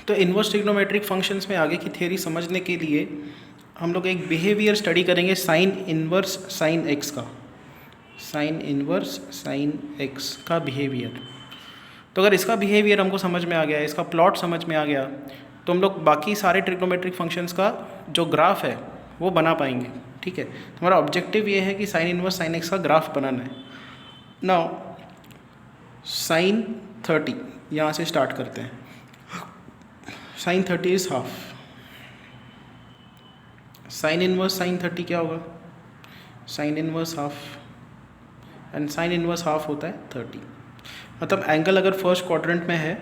तो inverse trigonometric functions में आगे की थ्योरी समझने के लिए हम लोग एक बिहेवियर स्टडी करेंगे साइन इन्वर्स साइन एक्स का, साइन इन्वर्स साइन एक्स का बिहेवियर। तो अगर इसका बिहेवियर हमको समझ में आ गया, इसका प्लॉट समझ में आ गया, तो हम लोग बाकी सारे ट्रिग्नोमेट्रिक फंक्शंस का जो ग्राफ है वो बना पाएंगे। ठीक है, तो हमारा ऑब्जेक्टिव ये है कि साइन इन्वर्स साइन एक्स का ग्राफ बनाना है। नाउ साइन 30 यहाँ से स्टार्ट करते हैं। Sine 30 is half. Sine inverse sine 30 क्या होगा? Sine inverse half, and sine inverse half होता है 30। मतलब एंगल अगर फर्स्ट क्वाड्रेंट में है,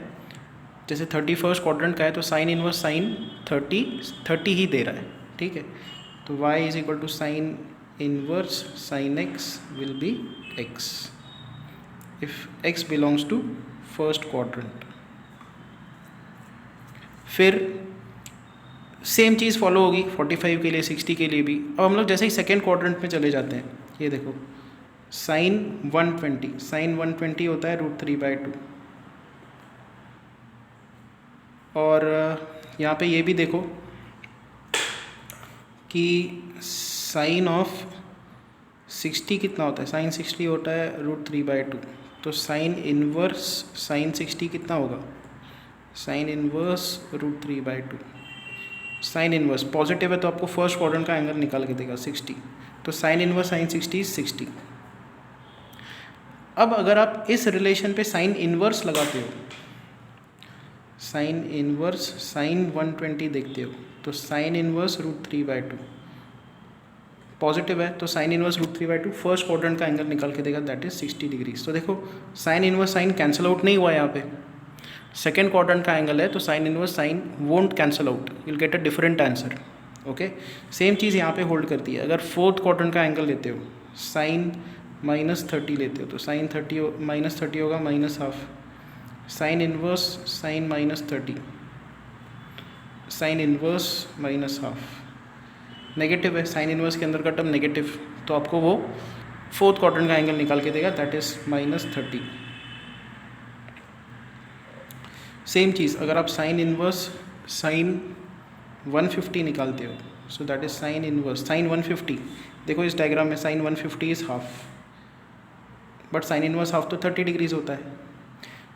जैसे 30 फर्स्ट क्वाड्रेंट का है, तो साइन इनवर्स साइन 30 ही दे रहा है। ठीक है, तो y is equal to sine inverse sine x will be x if x belongs to first quadrant. फिर सेम चीज़ फॉलो होगी 45 के लिए, 60 के लिए भी। अब हम लोग जैसे ही सेकेंड क्वाड्रेंट में चले जाते हैं, ये देखो साइन 120, साइन 120 होता है √3/2। और यहाँ पे ये भी देखो कि साइन ऑफ 60 कितना होता है? साइन 60 होता है √3/2। तो साइन इनवर्स साइन 60 कितना होगा? Sine inverse √3/2। Sine inverse positive है तो आपको फर्स्ट क्वाड्रेंट का एंगल निकाल के देगा 60। तो साइन इनवर्स साइन 60 इज 60। अब अगर आप इस रिलेशन पे साइन इनवर्स लगाते हो, साइन इनवर्स साइन 120 देखते हो, तो साइन इनवर्स √3/2 पॉजिटिव है, तो साइन इनवर्स √3/2 फर्स्ट क्वाड्रेंट का एंगल निकाल के देगा, दैट इज 60 डिग्रीज। तो देखो sign inverse sign cancel out नहीं हुआ यहाँ पे, सेकेंड क्वाड्रेंट का एंगल है, तो sine inverse sine won't cancel out, you will get a different answer. Okay, same चीज़ यहाँ पे होल्ड करती है। अगर फोर्थ क्वाड्रेंट का एंगल लेते हो, साइन -30 लेते हो, तो साइन 30 -30 होगा -half. Sine inverse sine -30, sign inverse -half negative है, साइन इनवर्स के अंदर का टर्म नेगेटिव, तो आपको वो फोर्थ क्वाड्रेंट का एंगल निकाल के देगा, दैट इज -30। सेम चीज़ अगर आप साइन इनवर्स साइन 150 निकालते हो, so that is sine inverse sine 150। देखो इस डायग्राम में sine 150 is half, but sine inverse half तो 30 डिग्रीज होता है।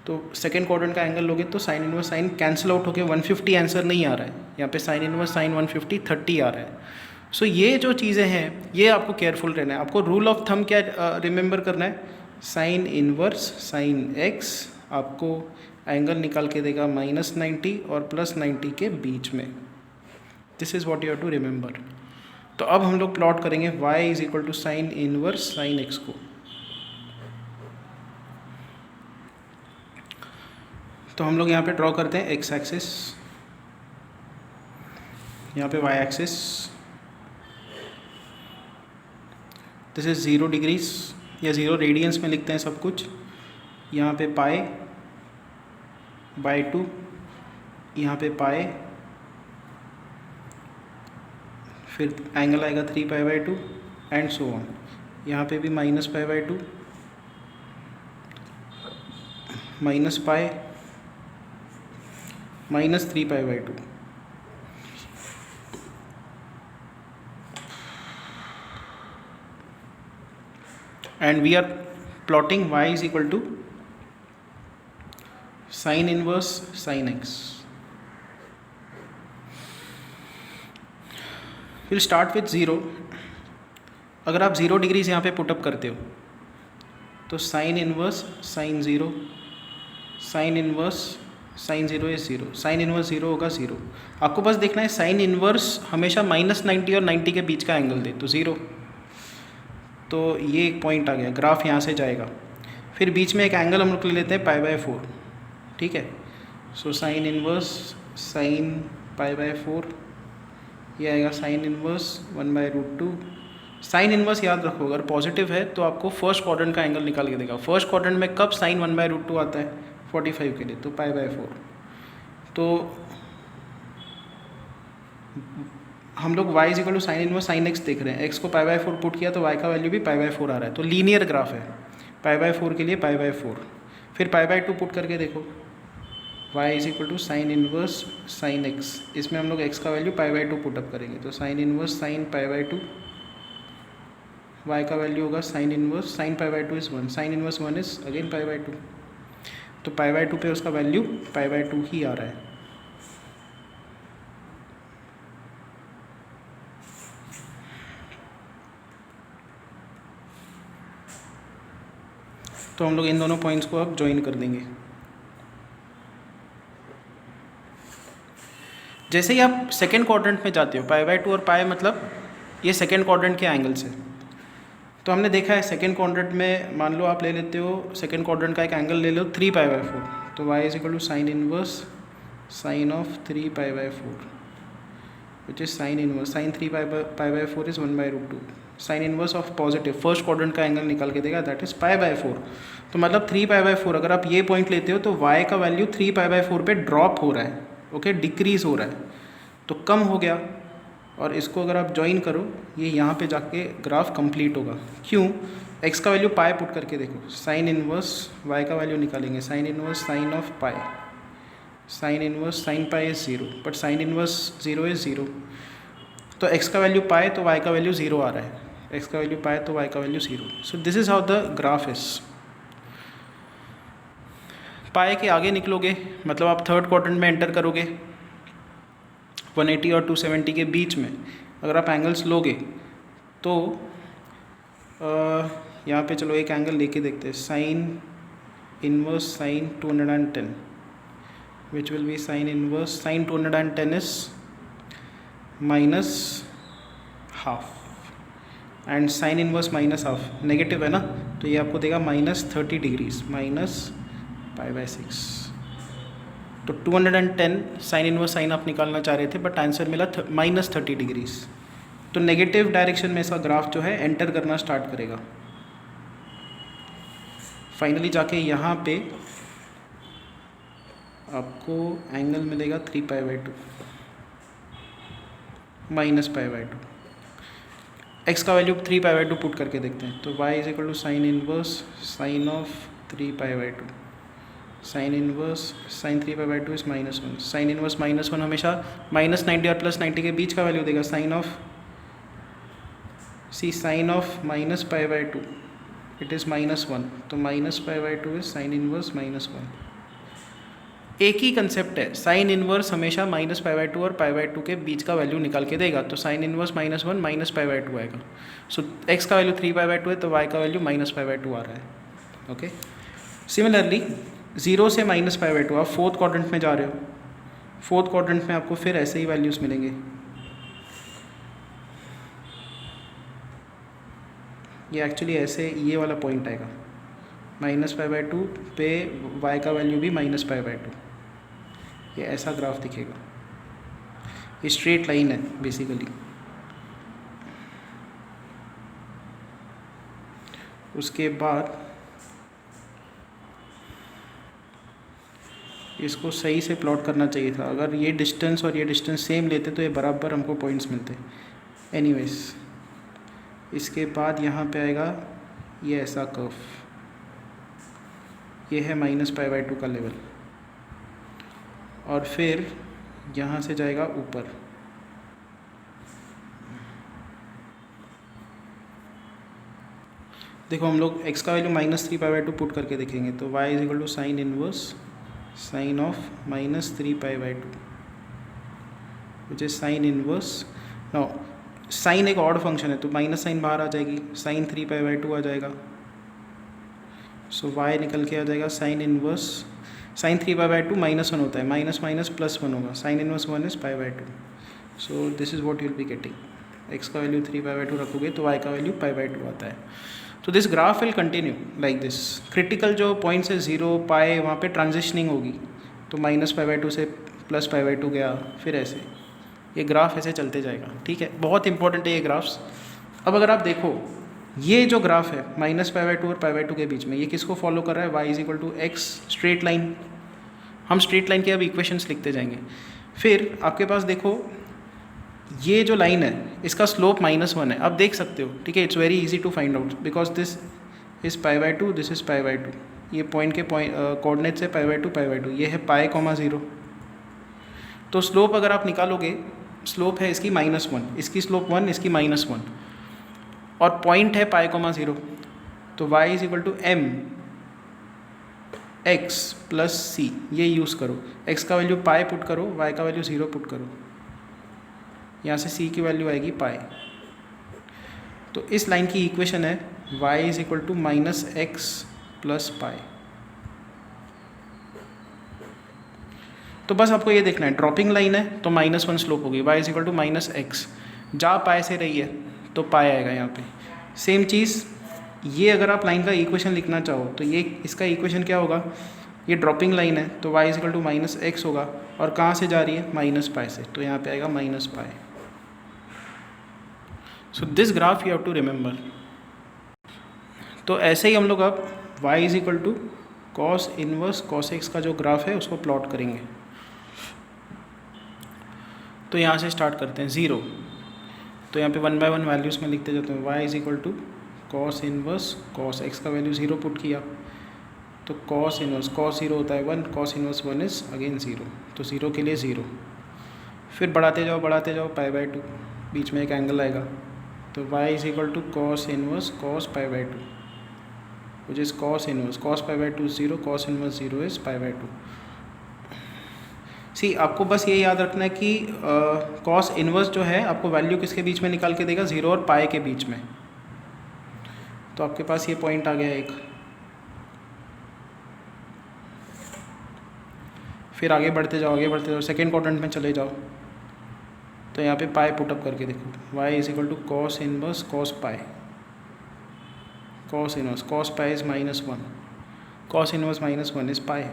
तो सेकेंड क्वाड्रेंट का एंगल लोगे तो sine inverse sign cancel out होकर 150 आंसर नहीं आ रहा है, यहाँ पे साइन इनवर्स साइन 150 30 आ रहा है। सो ये जो चीज़ें हैं ये आपको केयरफुल रहना है। आपको रूल ऑफ थंब क्या रिमेंबर करना है? साइन इनवर्स साइन एक्स आपको एंगल निकाल के देगा -90 और +90 के बीच में। This is what you have to remember. तो अब हम लोग प्लॉट करेंगे y is equal to sine inverse sine x को। तो हम लोग यहाँ पे ड्रॉ करते हैं x एक्सिस, यहाँ पे y axis, this is 0 degrees या 0 रेडियंस में लिखते हैं सब कुछ। यहाँ पे π/2, यहाँ पे पाए, फिर एंगल आएगा 3π/2 एंड सो ऑन। यहाँ पे भी -π/2 -π -3π/2। And we are plotting y is equal to sine inverse sine x. Will start with 0। अगर आप 0 डिग्रीज यहाँ पे पुटअप करते हो, तो sine inverse sign 0, sign inverse sign 0 is 0, sine inverse 0 होगा 0। आपको बस देखना है साइन इनवर्स हमेशा -90 और 90 के बीच का एंगल दे, तो 0। तो ये एक पॉइंट आ गया, ग्राफ यहाँ से जाएगा। फिर बीच में एक एंगल हम लोग ले लेते हैं π/4। ठीक है, सो साइन इनवर्स साइन π/4, ये आएगा साइन इनवर्स 1/√2। साइन इनवर्स याद रखो, अगर पॉजिटिव है तो आपको फर्स्ट क्वाड्रेंट का एंगल निकाल के देगा। फर्स्ट क्वाड्रेंट में कब साइन 1/√2 आता है? 45 के लिए, तो π/4। तो हम लोग y is equal to sine inverse sine x देख रहे हैं, x को π/4 पुट किया तो y का वैल्यू भी π/4 आ रहा है, तो लीनियर ग्राफ है। π/4 के लिए π/4, फिर π/2 पुट करके देखो, y is equal to sine inverse sine x, इसमें हम लोग x का value pi by two put up करेंगे, तो sine inverse sine pi by two, y का वैल्यू होगा sine inverse sine pi by two is 1, sine inverse 1 is again pi by two, तो pi by two पे उसका value pi by two ही आ रहा है। तो हम लोग इन दोनों पॉइंट्स को अब ज्वाइन कर देंगे। जैसे ही आप सेकेंड क्वाड्रेंट में जाते हो, पाई बाई टू और पाई मतलब ये सेकेंड क्वाड्रेंट के एंगल्स है, तो हमने देखा है सेकेंड क्वाड्रेंट में मान लो आप ले लेते हो सेकेंड क्वाड्रेंट का एक एंगल ले लो 3 पाई बाई 4, तो y is equal to sine inverse sine of 3 pi by 4 which is sine inverse sine 3 pi by 4 is 1/√2, sine inverse of positive first quadrant का एंगल निकाल के देगा, दैट इज पाई बाई 4। तो मतलब 3 pi by 4 अगर आप ये point लेते हो तो y का वैल्यू 3 पाई बाई 4 पे ड्रॉप हो रहा है, ओके, डिक्रीज हो रहा है, तो कम हो गया। और इसको अगर आप ज्वाइन करो, ये यहाँ पे जाके ग्राफ कंप्लीट होगा। क्यों? x का वैल्यू पाई पुट करके देखो, साइन इनवर्स y का वैल्यू निकालेंगे, sign inverse sine of pi, sign inverse sine pi is 0, but sine inverse 0 is 0, तो x का वैल्यू पाई तो y का वैल्यू 0 आ रहा है, x का वैल्यू पाई तो y का value 0। So this is how the graph is. Pi के आगे निकलोगे मतलब आप थर्ड क्वाड्रेंट में एंटर करोगे, 180 और 270 के बीच में अगर आप एंगल्स लोगे तो यहाँ पे चलो एक एंगल लेके देखते हैं, sign inverse sign 210 which will be sign inverse sign 210 is minus half and sine inverse minus half negative है ना, तो ये आपको देगा -30 डिग्रीज माइनस पाई बाई 6। तो 210 साइन इनवर्स साइन आप निकालना चाह रहे थे, बट आंसर मिला -30 डिग्रीज। तो नेगेटिव डायरेक्शन में इसका ग्राफ जो है एंटर करना स्टार्ट करेगा। फाइनली जाके यहाँ पे आपको एंगल मिलेगा 3 pi by 2 minus pi by 2। X का वैल्यू 3 पाई बाई 2 पुट करके देखते हैं, तो y is equal to sine inverse sine of 3 pi by 2, sine inverse sine 3 pi by 2 is -1, sine inverse -1 हमेशा -90 और +90 के बीच का वैल्यू देगा, sine of sine of minus pi by 2 it is -1, तो minus pi by 2 is sine inverse -1। एक ही concept है, sine inverse हमेशा माइनस पाई बाई 2 और पाई बाई 2 के बीच का वैल्यू निकाल के देगा, तो sine inverse -1 minus pi by 2 आएगा। सो एक्स का वैल्यू 3 पाई बाई 2 है, तो वाई का वैल्यू माइनस पाई बाई 2 आ रहा है। ओके, सिमिलरली 0 से माइनस पाई बाई 2 आप फोर्थ क्वाड्रेंट में जा रहे हो, फोर्थ क्वाड्रेंट में आपको फिर ऐसे ही वैल्यूज़ मिलेंगे। ये एक्चुअली ऐसे ये वाला पॉइंट आएगा, माइनस पाई बाई 2 पे y का वैल्यू भी माइनस पाई बाई 2, ये ऐसा ग्राफ दिखेगा। ये स्ट्रेट लाइन है बेसिकली। उसके बाद इसको सही से प्लॉट करना चाहिए था, अगर ये डिस्टेंस और ये डिस्टेंस सेम लेते तो ये बराबर हमको पॉइंट्स मिलते। एनीवेज, इसके बाद यहाँ पे आएगा ये ऐसा कर्व, ये है माइनस पाई बाई 2 का लेवल, और फिर यहाँ से जाएगा ऊपर। देखो हम लोग x का वैल्यू -3 पाई बाई 2 पुट करके देखेंगे, तो y is equal to sine inverse sine of -3 pi by 2 which is sine inverse. No, sine एक ऑड फंक्शन है तो माइनस साइन बाहर आ जाएगी, साइन 3 पाई बाई 2 आ जाएगा, सो y निकल के आ जाएगा sign inverse sine 3 pi by 2 -1 होता है, माइनस माइनस +1 होगा, sine inverse 1 is pi by 2। So this is what you will be getting, x का वैल्यू 3 पाई बाई 2 रखोगे तो y का वैल्यू पाई बाई 2 आता है। तो this graph will continue like this. Critical जो पॉइंट्स है 0 पाई, वहाँ पे ट्रांजिशनिंग होगी, तो माइनस पाई बाई 2 से प्लस पाई बाई 2 गया, फिर ऐसे ये ग्राफ ऐसे चलते जाएगा। ठीक है, बहुत इंपॉर्टेंट है ये ग्राफ्स। अब अगर आप देखो ये जो ग्राफ है माइनस पाई बाई 2 और पाई बाई 2 के बीच में, ये किसको फॉलो कर रहा है? y is equal to x straight line. हम स्ट्रेट लाइन के अब इक्वेशंस लिखते जाएंगे। फिर आपके पास देखो ये जो लाइन है इसका स्लोप -1 है, अब देख सकते हो। ठीक है, it's very easy to find out because this is pi by 2, this is pi by 2, ये पॉइंट के कोऑर्डिनेट्स है पाई/2 ये है पाई,0। तो स्लोप अगर आप निकालोगे, स्लोप है इसकी -1, इसकी स्लोप 1, इसकी -1, और पॉइंट है पाई,0, तो y = m x + c, ये यूज़ करो। x का वैल्यू पाई पुट करो, y का वैल्यू 0 पुट करो, यहाँ से c की वैल्यू आएगी पाई। तो इस लाइन की इक्वेशन है y = -x + पाई। तो बस आपको ये देखना है, ड्रॉपिंग लाइन है तो -1 स्लोप होगी, y = -x, जा पाई से रही है तो पाई आएगा यहाँ पे। सेम चीज़ ये अगर आप लाइन का इक्वेशन लिखना चाहो तो ये इसका इक्वेशन क्या होगा, ये ड्रॉपिंग लाइन है तो y = -x होगा, और कहाँ से जा रही है, -पाई से, तो यहाँ पे आएगा -pi. So this graph you have to remember. तो ऐसे ही हम लोग अब y = cos inverse cos x का जो ग्राफ है उसको प्लॉट करेंगे। तो यहाँ से स्टार्ट करते हैं 0, तो यहाँ पे 1 बाय 1 वैल्यूज़ में लिखते जाते हैं। y = cos inverse cos x का वैल्यू 0 पुट किया, तो cos इनवर्स cos 0 होता है 1, cos इनवर्स 1 इज़ अगेन 0, तो 0 के लिए 0। फिर बढ़ाते जाओ पाई/2, बीच में एक एंगल आएगा, तो y = cos inverse cos पाई/2 which is cos inverse cos पाई/2 is 0, cos inverse 0 is पाई/2। सी आपको बस ये याद रखना है कि cos इनवर्स जो है आपको वैल्यू किसके बीच में निकाल के देगा, 0 और पाई के बीच में। तो आपके पास ये पॉइंट आ गया एक। फिर आगे बढ़ते जाओ सेकेंड क्वाड्रेंट में चले जाओ, तो यहाँ पे पाई पुटअप करके देखो, y = cos inverse cos pi, cos inverse cos pi is -1, cos inverse -1 is पाई।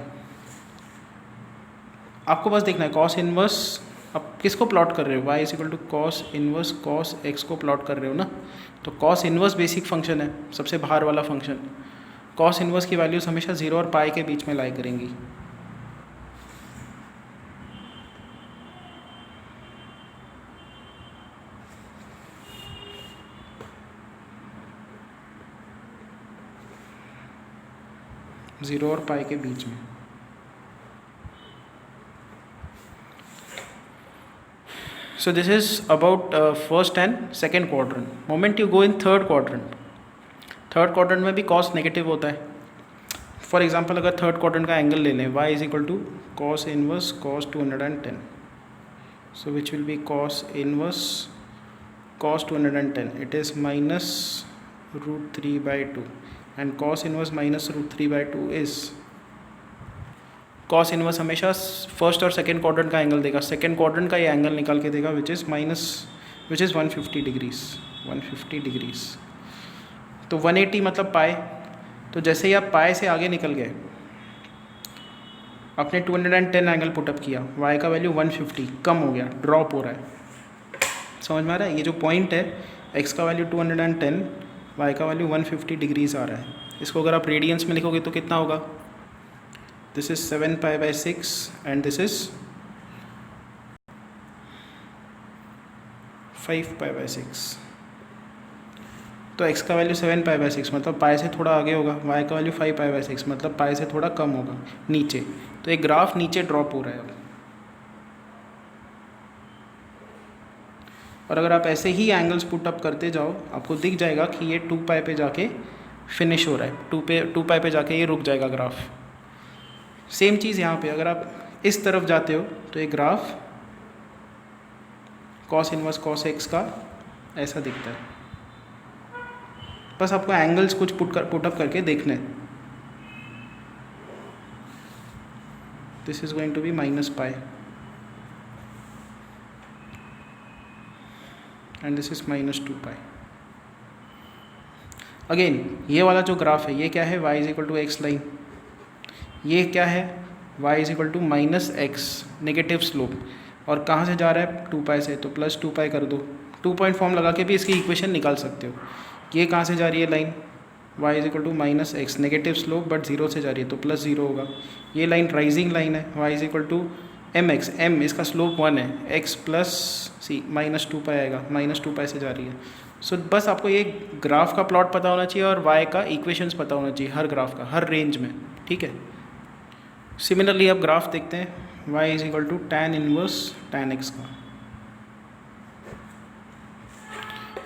आपको बस देखना है cos इनवर्स, अब किसको प्लॉट कर रहे हो, y = cos inverse cos x को प्लॉट कर रहे हो ना, तो cos इनवर्स बेसिक फंक्शन है, सबसे बाहर वाला फंक्शन। cos इनवर्स की वैल्यूज़ हमेशा 0 और पाई के बीच में लाई करेंगी। ज़ीरो और पाई के बीच में। So this is about first and second quadrant. Moment you go in third quadrant में भी cos नेगेटिव होता है। फॉर एग्जांपल अगर थर्ड क्वाड्रेंट का एंगल ले लें, y = cos inverse cos 210, so which will be cos inverse cos 210, it is -√3/2, and cos inverse -√3/2 is, cos inverse हमेशा first और सेकेंड क्वाड्रेंट का एंगल देगा, सेकेंड क्वाड्रेंट का ये एंगल निकाल के देगा विच इज़ 150 डिग्रीज। तो 180 मतलब पाई। तो जैसे ही आप पाई से आगे निकल गए, आपने 210 एंगल पुटअप किया, y का वैल्यू 150 कम हो गया, ड्रॉप हो रहा है। समझ में आ रहा है, ये जो पॉइंट है x का वैल्यू 210, y का वैल्यू 150 डिग्रीज आ रहा है। इसको अगर आप रेडियंस में लिखोगे तो कितना होगा, this is 7π/6 and this is 5π/6। तो x का वैल्यू 7π/6 मतलब पाई से थोड़ा आगे होगा, y का वैल्यू 5π/6 मतलब पाई से थोड़ा कम होगा नीचे। तो एक ग्राफ नीचे ड्रॉप हो रहा है अब। और अगर आप ऐसे ही एंगल्स पुटअप करते जाओ, आपको दिख जाएगा कि ये 2π पे जाके फिनिश हो रहा है, 2π पे जाके ये रुक जाएगा ग्राफ। सेम चीज़ यहाँ पे अगर आप इस तरफ जाते हो तो ये graph cos inverse cos x का ऐसा दिखता है। बस आपको एंगल्स कुछ पुटअप करके देखने हैं। This is going to be -pi and this is -2π। Again ये वाला जो ग्राफ है ये क्या है, y = x लाइन। ये क्या है, y = -x नेगेटिव स्लोप, और कहाँ से जा रहा है, 2π से, तो +2π कर दो। 2 पॉइंट फॉर्म लगा के भी इसकी इक्वेशन निकाल सकते हो। ये कहाँ से जा रही है line, y = -x negative slope but 0 से जा रही है तो +0 होगा। ये लाइन राइजिंग लाइन है, y = mx, m इसका स्लोप 1 है, x + c -2π आएगा, -2π से जा रही है बस आपको ये ग्राफ का प्लॉट पता होना चाहिए और y का इक्वेशंस पता होना चाहिए हर ग्राफ का, हर रेंज में, ठीक है। सिमिलरली अब ग्राफ देखते हैं y is equal to tan inverse tan x का।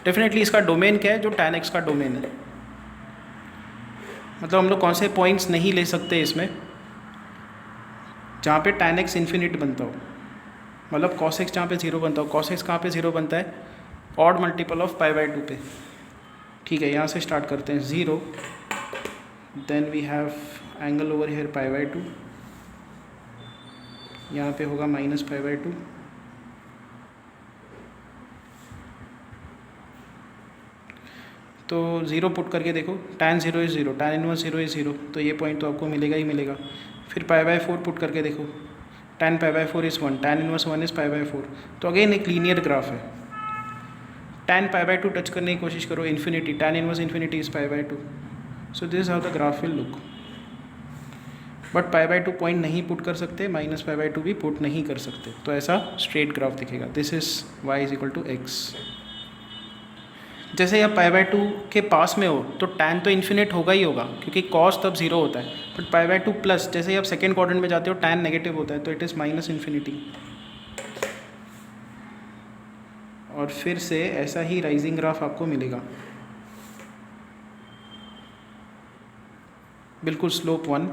डेफिनेटली इसका डोमेन क्या है, जो tan x का डोमेन है। मतलब हम लोग कौन से पॉइंट्स नहीं ले सकते इसमें जहाँ पे tan x इन्फिनिट बनता हो, मतलब cos x जहाँ पे 0 बनता हो। cos x कहाँ पे 0 बनता है, ऑड मल्टीपल ऑफ π/2 पे, ठीक है। यहाँ से स्टार्ट करते हैं 0, then we have angle over here π/2, यहाँ पे होगा -π/2, तो 0 पुट करके देखो, tan 0 is 0, tan inverse 0 is 0, तो ये पॉइंट तो आपको मिलेगा ही मिलेगा। फिर π/4 पुट करके देखो, tan π/4 is 1, tan inverse 1 is π/4, तो अगेन एक लीनियर ग्राफ है। tan π/2 टच करने की कोशिश करो, infinity, tan inverse infinity is π/2, so this how the graph will look. But π/2 point नहीं पुट कर सकते, -π/2 भी पुट नहीं कर सकते, तो ऐसा स्ट्रेट ग्राफ दिखेगा। This is y is equal to x। जैसे आप π/2 के पास में हो तो tan तो इन्फिनिट होगा ही होगा, क्योंकि cos तब 0 होता है। बट π/2 प्लस, जैसे ही आप सेकेंड क्वाड्रेंट में जाते हो tan नेगेटिव होता है, तो इट इज़ -इन्फिनिटी। और फिर से ऐसा ही राइजिंग ग्राफ आपको मिलेगा, बिल्कुल slope 1,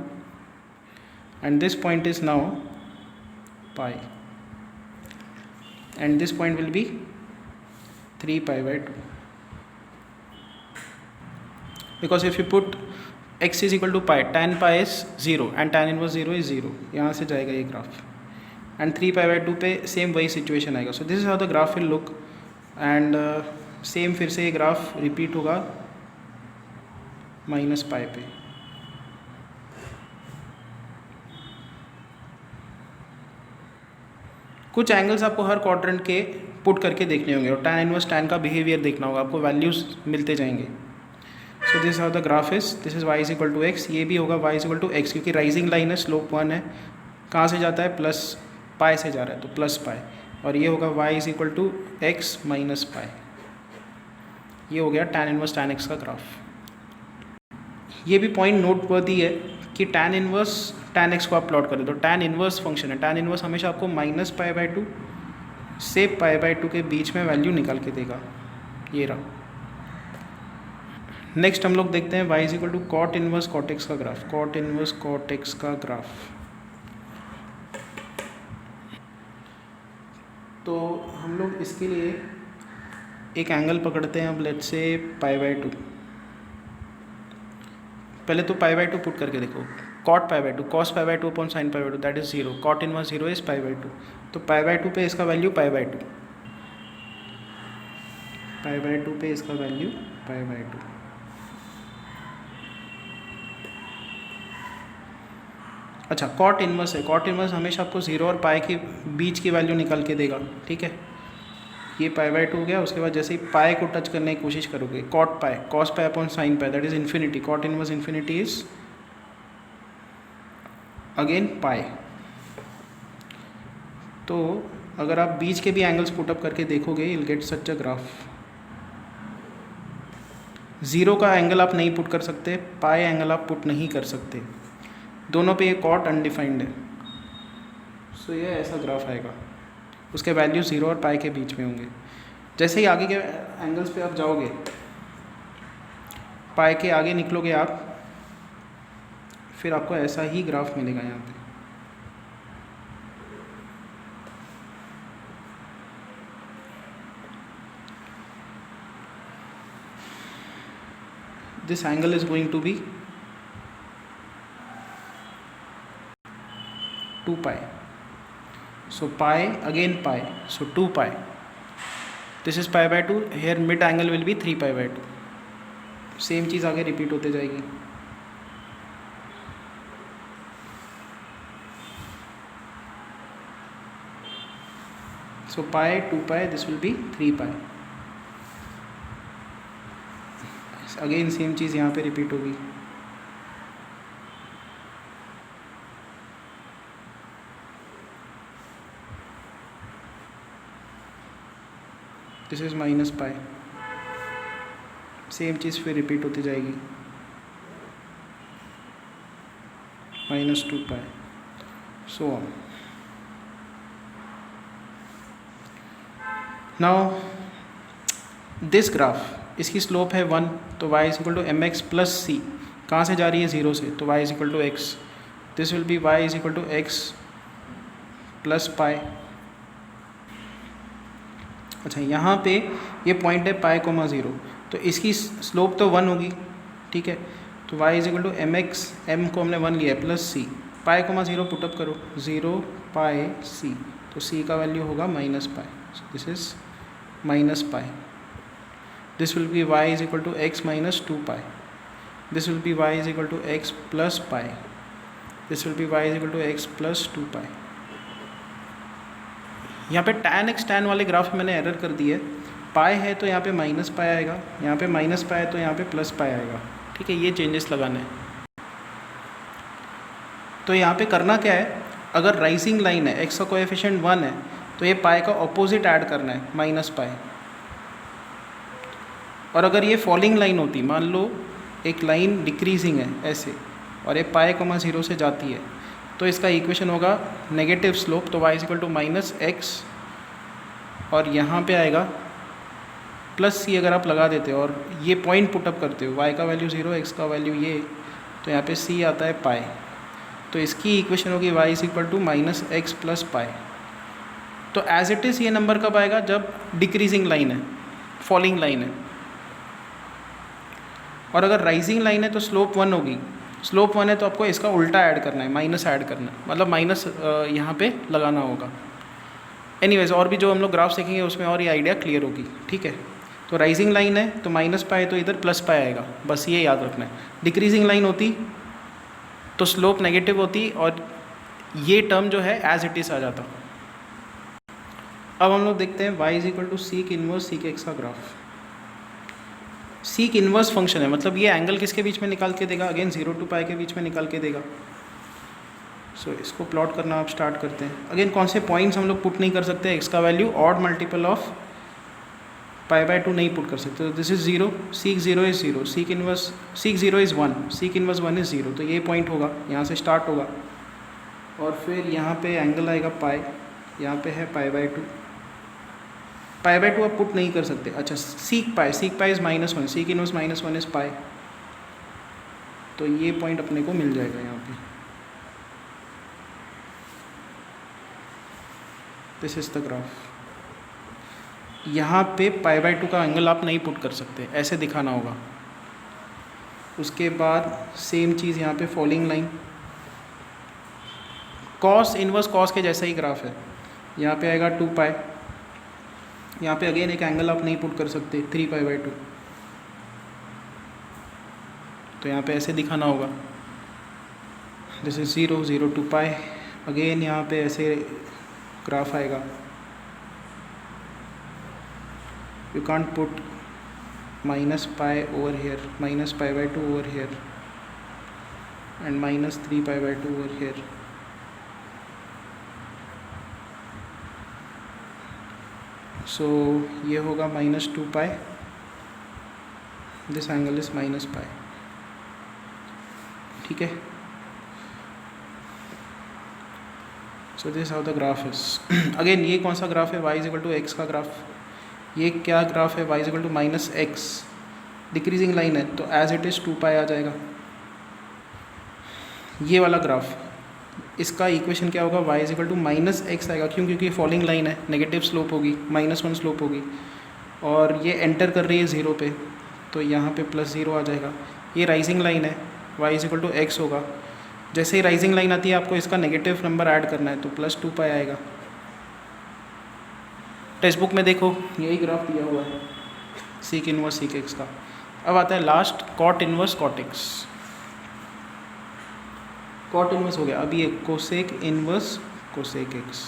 and this point is now pi, and this point will be 3π/2, because if you put x is equal to pi, tan pi is 0 and tan inverse 0 is 0, यहाँ से जाएगा ये ग्राफ, एंड 3π/2 पे same वही situation आएगा। So this is how the graph will look, and same फिर से ये ग्राफ रिपीट होगा -π पे। कुछ एंगल्स आपको हर क्वाड्रेंट के पुट करके देखने होंगे, और tan इनवर्स tan का बिहेवियर देखना होगा, आपको वैल्यूज़ मिलते जाएंगे। So this how the graph is, this is y is equal to x, ये भी होगा y is equal to x, क्योंकि राइजिंग लाइन है, स्लोप 1 है, कहाँ से जाता है, +π से जा रहा है, तो +π, और ये होगा y is equal to x -π। ये हो गया tan इनवर्स tan x का ग्राफ। ये भी पॉइंट नोटवर्दी है कि tan इनवर्स tan x को आप प्लॉट करें तो tan इनवर्स फंक्शन है, tan इनवर्स हमेशा आपको -π/2 से π/2 के बीच में वैल्यू निकाल के देगा, ये रहा। नेक्स्ट हम लोग देखते हैं y is equal to cot inverse cot x का graph, cot inverse cot x का ग्राफ। तो हम लोग इसके लिए एक एंगल पकड़ते हैं, अब लेट्स से π/2। पहले तो π/2 पुट करके देखो, cot π/2 cos π/2 upon sin π/2 that is 0, cot inverse 0 is π/2, तो π/2 पे इसका वैल्यू π/2, π/2 पे इसका वैल्यू π/2। अच्छा, cot इनवर्स है, cot इनवर्स हमेशा आपको 0 और पाई के बीच की वैल्यू निकाल के देगा, ठीक है। ये π/2 हो गया, उसके बाद जैसे ही पाई को टच करने की कोशिश करोगे, cot pi cos pi upon sine pi that is infinity, cot inverse infinity is again pi. तो अगर आप बीच के भी एंगल्स पुटअप करके देखोगे, you will get such a graph. 0 का एंगल आप नहीं पुट कर सकते, पाई एंगल आप पुट नहीं कर सकते, दोनों पे ये कॉट अनडिफाइंड है। सो ये ऐसा ग्राफ आएगा, उसके वैल्यू 0 और पाई के बीच में होंगे। जैसे ही आगे के एंगल्स पे आप जाओगे, पाई के आगे निकलोगे आप, फिर आपको ऐसा ही ग्राफ मिलेगा यहाँ पे। This angle is going to be 2π, so pi again pi, so 2π, this is π/2, here mid angle will be 3π/2, same चीज़ आगे रिपीट होते जाएगी। so pi 2π, this will be 3π, again same चीज़ यहाँ पे रिपीट होगी। दिस इज -π, सेम चीज़ फिर repeat होती जाएगी, -2π, so on. Now this graph, इसकी स्लोप है 1, तो y is equal to mx plus c, कहाँ से जा रही है 0 से, तो y is equal to x, this will be y is equal to x plus pi. अच्छा, यहाँ पे ये पॉइंट है π,0, तो इसकी स्लोप तो 1 होगी, ठीक है, तो y is equal to mx, m को हमने 1 लिया है, प्लस सी, π,0 पुटअप करो, 0πc, तो c का वैल्यू होगा -π, this is -π, this will be y is equal to x minus 2π, this will be y is equal to x plus pi, this will be y is equal to x plus 2π। यहाँ पे tan x tan वाले graph में मैंने error कर दी है, पाई है तो यहाँ पे -π आएगा, यहाँ पे -π है तो यहाँ पे +π आएगा, ठीक है, ये चेंजेस लगाने हैं। तो यहाँ पे करना क्या है, अगर राइजिंग लाइन है, x का कोएफिशिएंट 1 है, तो ये पाई का ऑपोजिट ऐड करना है, -π। और अगर ये फॉलिंग लाइन होती, मान लो एक लाइन डिक्रीजिंग है ऐसे, और ये π,0 से जाती है, तो इसका इक्वेशन होगा नेगेटिव स्लोप, तो y is equal to -x, और यहाँ पे आएगा प्लस c, अगर आप लगा देते हो और ये पॉइंट पुटअप करते हो, y का वैल्यू 0, x का वैल्यू ये, तो यहाँ पे c आता है पाई, तो इसकी इक्वेशन होगी y is equal to -x plus pi. तो एज इट इज़ ये नंबर कब आएगा, जब डिक्रीजिंग लाइन है, फॉलिंग लाइन है, और अगर राइजिंग लाइन है तो स्लोप 1 होगी, स्लोप 1 है तो आपको इसका उल्टा ऐड करना है, माइनस ऐड करना है, मतलब माइनस यहाँ पे लगाना होगा। एनीवेज, और भी जो हम लोग ग्राफ सीखेंगे उसमें और ये आइडिया क्लियर होगी, ठीक है। तो राइजिंग लाइन है तो -π है, तो इधर +π आएगा, बस ये याद रखना है। डिक्रीजिंग लाइन होती तो स्लोप नेगेटिव होती और ये टर्म जो है एज इट इज़ आ जाता। अब हम लोग देखते हैं y is equal to sec inverse sec x का ग्राफ। सीक इनवर्स फंक्शन है, मतलब ये एंगल किसके बीच में निकाल के देगा, अगेन 0 to π के बीच में निकाल के देगा। सो इसको प्लॉट करना आप स्टार्ट करते हैं। अगेन कौन से पॉइंट्स हम लोग पुट नहीं कर सकते, x का वैल्यू ऑड मल्टीपल ऑफ π/2 नहीं पुट कर सकते, तो this is 0, seek 0 is 0, seek 0 is 1, seek inverse 1 is 0, तो ये पॉइंट होगा, यहाँ से स्टार्ट होगा, और फिर यहाँ पे एंगल आएगा पाई, यहाँ पे है π/2, π/2 आप पुट नहीं कर सकते। अच्छा, seek pi is -1, seek inverse -1 is पाई, तो ये पॉइंट अपने को मिल जाएगा यहाँ पे। This is the graph. यहाँ पे π/2 का एंगल आप नहीं पुट कर सकते, ऐसे दिखाना होगा। उसके बाद सेम चीज़ यहाँ पे falling line, cos inverse cos के जैसा ही ग्राफ है, यहाँ पे आएगा 2π, यहाँ पे अगेन एक एंगल आप नहीं पुट कर सकते 3π/2, तो यहाँ पे ऐसे दिखाना होगा, जैसे 0 0 to π, अगेन यहाँ पे ऐसे ग्राफ आएगा। You can't put -π over here, -π/2 over here, and -3π/2 over here. So ये होगा -2π, this angle is -π, ठीक है। So this is how the graph is. Again ये कौन सा ग्राफ है, y is equal to x का ग्राफ। ये क्या ग्राफ है, y is equal to -x, decreasing line है तो एज इट इज़ 2π आ जाएगा। ये वाला ग्राफ, इसका इक्वेशन क्या होगा, y is equal to -x आएगा, क्यों, क्योंकि फॉलिंग लाइन है, नेगेटिव स्लोप होगी, -1 स्लोप होगी, और ये एंटर कर रही है 0 पे, तो यहाँ पे +0 आ जाएगा। ये राइजिंग लाइन है, y is equal to x होगा, जैसे ही राइजिंग लाइन आती है आपको इसका नेगेटिव नंबर ऐड करना है, तो +2π आएगा। टेक्स्ट बुक में देखो यही ग्राफ दिया हुआ है, सीक इनवर्स सीक x का। अब आता है last, cot inverse cot x। Cot inverse हो गया, अभी एक कोसेक इनवर्स कोसेक x।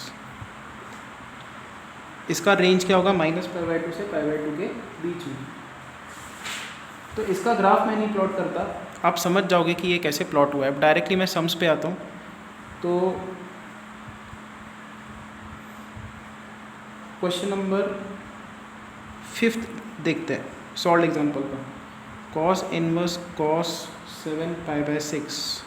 इसका रेंज क्या होगा, -π/2 से π/2 के बीच में। तो इसका ग्राफ मैं नहीं प्लॉट करता, आप समझ जाओगे कि ये कैसे प्लॉट हुआ है। अब डायरेक्टली मैं सम्स पे आता हूँ, तो क्वेश्चन नंबर 5 देखते हैं, सॉल्व एग्जाम्पल का। कॉस इनवर्स कॉस 7π/6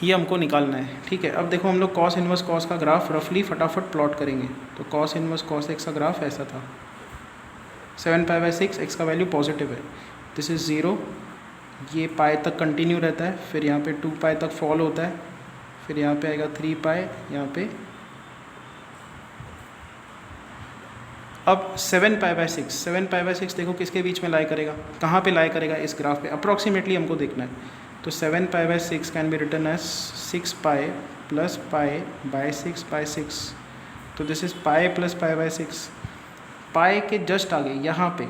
ये हमको निकालना है। ठीक है, अब देखो हम लोग कॉस इनवर्स कॉस का ग्राफ रफली फटाफट प्लॉट करेंगे। तो कॉस इनवर्स कॉस x का ग्राफ ऐसा था, 7π/6, x का वैल्यू पॉजिटिव है, दिस इज़ 0, ये पाई तक कंटिन्यू रहता है, फिर यहाँ पे 2π तक फॉल होता है, फिर यहाँ पे आएगा 3π, यहाँ पे अब 7π/6 देखो किसके बीच में लाई करेगा, कहाँ पे लाई करेगा इस ग्राफ पे, अप्रॉक्सीमेटली हमको देखना है। तो 7π/6 कैन बी रिटन एज 6π + π/6/6, तो दिस इज π + π/6, पाई के जस्ट आगे यहाँ पे।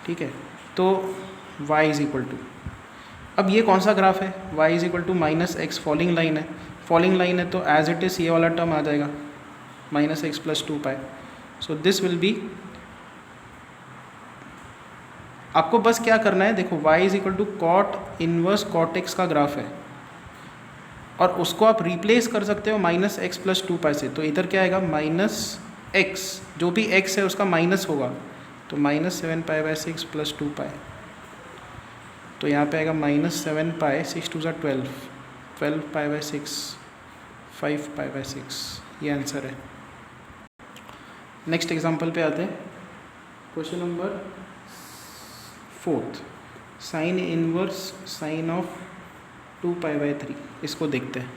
ठीक है, तो y = अब ये कौन सा ग्राफ है, y = -x, फॉलिंग लाइन है, फॉलिंग लाइन है तो एज इट इज़ ये वाला टर्म आ जाएगा -x + 2π। So this will be, आपको बस क्या करना है, देखो y = cot inverse cot x का ग्राफ है और उसको आप रिप्लेस कर सकते हो -x + 2π से। तो इधर क्या आएगा, -x, जो भी x है उसका माइनस होगा, तो -7π/6 + 2π, तो यहाँ पे आएगा -7π, 6 2 12, 12π/6, 5π/6, ये आंसर है। नेक्स्ट एग्जांपल पे आते हैं, question number 4, sine inverse sine of 2π/3, इसको देखते हैं।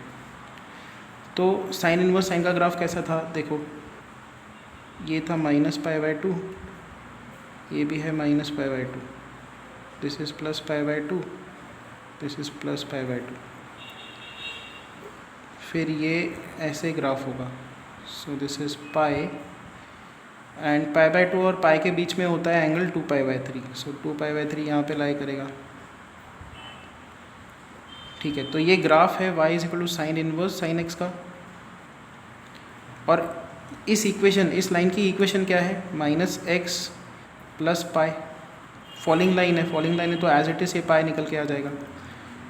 तो साइन इनवर्स साइन का ग्राफ कैसा था, देखो ये था -π/2, ये भी है -π/2, दिस इज +π/2, दिस इज +π/2, फिर ये ऐसे ग्राफ होगा, so this is pi, and π/2 और पाई के बीच में होता है एंगल 2π/3, सो 2π/3 यहाँ पे लाई करेगा। ठीक है, तो ये ग्राफ है y = sign inverse sine x का, और इस इक्वेशन, इस लाइन की इक्वेशन क्या है, -x + π, फॉलिंग लाइन है, फॉलिंग लाइन है तो एज इट इज़ ये पाई निकल के आ जाएगा।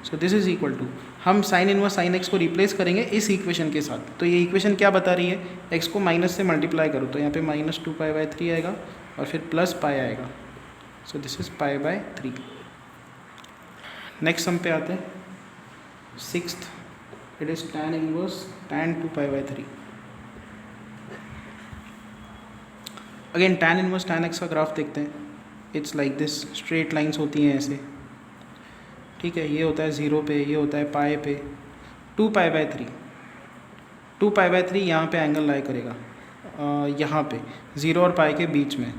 So this is equal to, हम साइन इनवर्स साइन x को रिप्लेस करेंगे इस इक्वेशन के साथ। तो ये इक्वेशन क्या बता रही है, x को माइनस से मल्टीप्लाई करो, तो यहाँ पे -2π/3 आएगा और फिर +π आएगा, so this is π/3। Next sum पे आते हैं, 6th, it is tan inverse tan 2π/3। Again tan inverse tan x का ग्राफ देखते हैं, it's like this, straight lines होती हैं ऐसे। ठीक है, ये होता है 0 पे, ये होता है पाई पे, 2π/3, 2π/3 यहाँ पे एंगल लाई करेगा, यहाँ पे 0 और पाई के बीच में,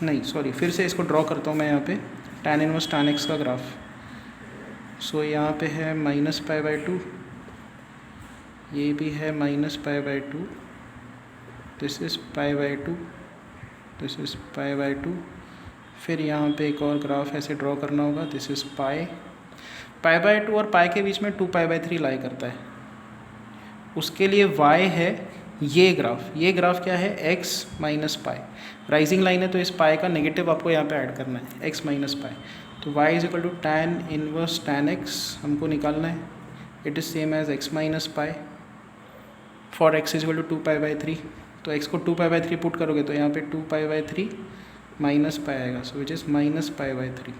नहीं सॉरी, फिर से इसको ड्रॉ करता हूँ मैं यहाँ पे, tan इनवर्स tan x का ग्राफ। सो यहाँ पे है -π/2, ये भी है -π/2, दिस इज़ π/2, दिस इज़ π/2, फिर यहाँ पे एक और ग्राफ ऐसे ड्रॉ करना होगा, दिस इज़ π/2 और पाई के बीच में 2π/3 लाई करता है, उसके लिए y है ये ग्राफ क्या है, x - π, राइजिंग लाइन है तो इस पाई का नेगेटिव आपको यहाँ पे ऐड करना है, x - π, तो y = tan inverse tan x हमको निकालना है, it is same as x - π, for x = 2π/3, तो x को 2π/3 पुट करोगे तो यहाँ पे 2π/3 - π आएगा, so which is -π/3।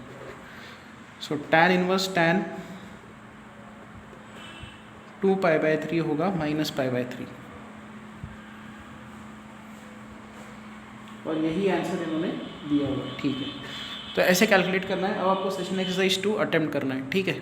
So tan inverse tan 2π/3 होगा -π/3, और यही आंसर इन्होंने दिया हुआ है। ठीक है, तो ऐसे कैलकुलेट करना है। अब आपको सेशन एक्सरसाइज 2 अटेम्प्ट करना है। ठीक है।